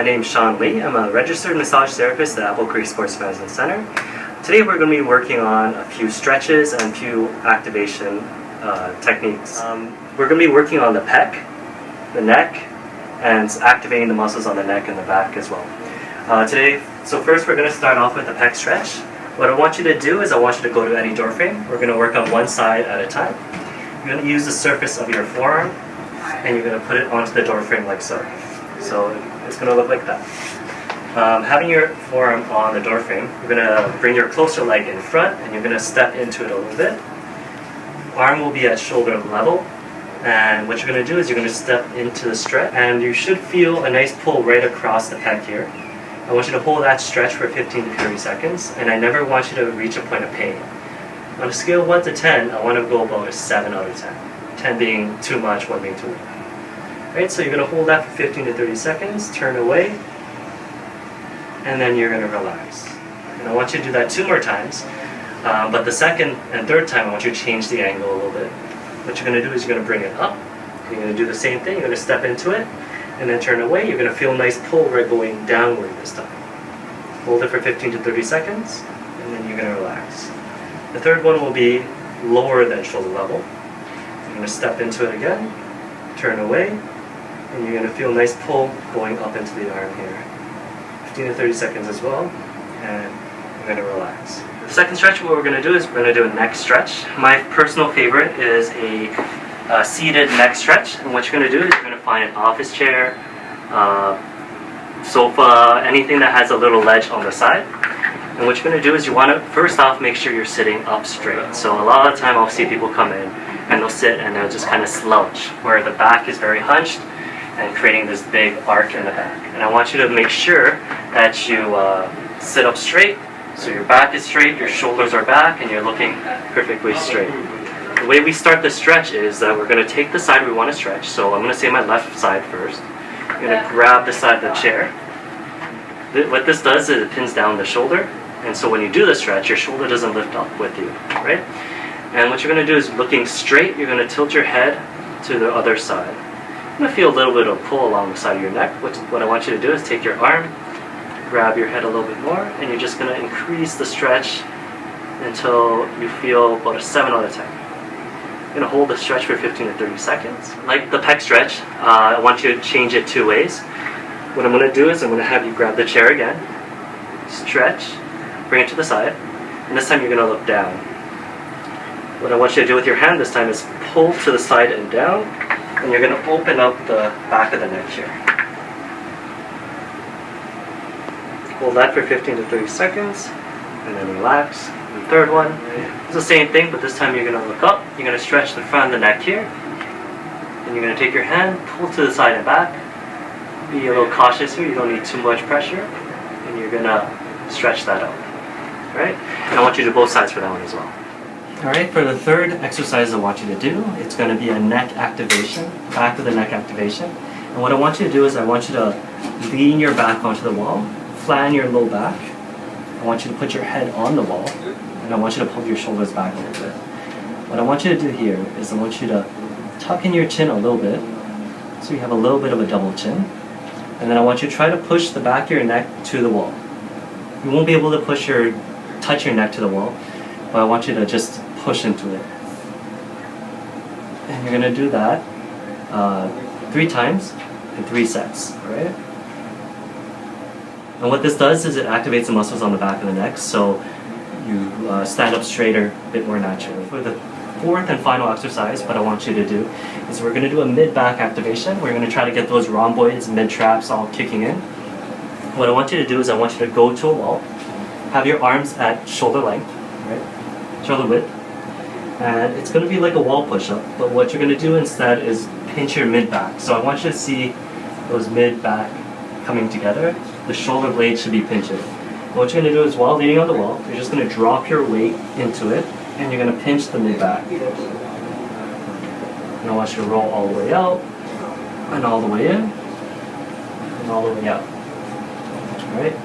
name's Sean Li. I'm a registered massage therapist at Apple Creek Sports Medicine Center. Today we're going to be working on a few stretches and a few activation techniques. We're going to be working on the pec, the neck, and activating the muscles on the neck and the back as well. So first we're going to start off with the pec stretch. What I want you to do is I want you to go to any door frame. We're going to work on one side at a time. You're going to use the surface of your forearm and you're going to put it onto the door frame like so. So it's going to look like that. Having your forearm on the door frame, you're going to bring your closer leg in front and you're going to step into it a little bit. Arm will be at shoulder level, and what you're going to do is you're going to step into the stretch and you should feel a nice pull right across the pec here. I want you to hold that stretch for 15 to 30 seconds, and I never want you to reach a point of pain. On a scale of 1 to 10, I want to go about a 7 out of 10. 10 being too much, 1 being too little. Right, so you're going to hold that for 15 to 30 seconds, turn away, and then you're going to relax. And I want you to do that 2 more times, but the second and third time I want you to change the angle a little bit. What you're going to do is you're going to bring it up, you're going to do the same thing, you're going to step into it, and then turn away. You're going to feel a nice pull right going downward this time. Hold it for 15 to 30 seconds, and then you're going to relax. The third one will be lower than shoulder level. You're going to step into it again, turn away, and you're going to feel a nice pull going up into the arm here. 15 to 30 seconds as well, and you're going to relax. The second stretch, what we're going to do is we're going to do a neck stretch. My personal favorite is a seated neck stretch, and what you're going to do is you're going to find an office chair, sofa, anything that has a little ledge on the side. And what you're going to do is you want to first off make sure you're sitting up straight. So a lot of the time I'll see people come in and they'll sit and they'll just kind of slouch, where the back is very hunched and creating this big arc in the back. And I want you to make sure that you sit up straight, so your back is straight, your shoulders are back, and you're looking perfectly straight. The way we start the stretch is that we're going to take the side we want to stretch. So I'm going to say my left side first. I'm going to grab the side of the chair. What this does is it pins down the shoulder, and so when you do the stretch, your shoulder doesn't lift up with you, right? And what you're going to do is looking straight, you're going to tilt your head to the other side. You're going to feel a little bit of pull along the side of your neck. What I want you to do is take your arm, grab your head a little bit more, and you're just going to increase the stretch until you feel about a 7 out of 10. You're going to hold the stretch for 15 to 30 seconds. Like the pec stretch, I want you to change it 2 ways. What I'm going to do is I'm going to have you grab the chair again, stretch, bring it to the side, and this time you're going to look down. What I want you to do with your hand this time is pull to the side and down, and you're going to open up the back of the neck here. Hold that for 15 to 30 seconds, and then relax. And the third one is the same thing, but this time you're going to look up, you're going to stretch the front of the neck here, and you're going to take your hand, pull to the side and back. Be a little cautious here, you don't need too much pressure, and you're going to stretch that out. Alright? And I want you to do both sides for that one as well. Alright, for the third exercise I want you to do, it's going to be a neck activation, back of the neck activation. And what I want you to do is I want you to lean your back onto the wall, flatten your low back. I want you to put your head on the wall, and I want you to pull your shoulders back a little bit. What I want you to do here is I want you to tuck in your chin a little bit, so you have a little bit of a double chin. And then I want you to try to push the back of your neck to the wall. You won't be able to touch your neck to the wall, but I want you to just push into it. And you're going to do that 3 times in 3 sets, alright? And what this does is it activates the muscles on the back of the neck, so you stand up straighter, a bit more naturally. For the fourth and final exercise, what I want you to do is we're going to do a mid-back activation. We're going to try to get those rhomboids, mid-traps all kicking in. What I want you to do is I want you to go to a wall, have your arms at shoulder length, right? Shoulder width, and it's going to be like a wall push-up, but what you're going to do instead is pinch your mid-back. So I want you to see those mid-back coming together. The shoulder blade should be pinching. What you're going to do is while leaning on the wall, you're just going to drop your weight into it, and you're going to pinch the mid-back. And I want you to roll all the way out, and all the way in, and all the way out. Alright?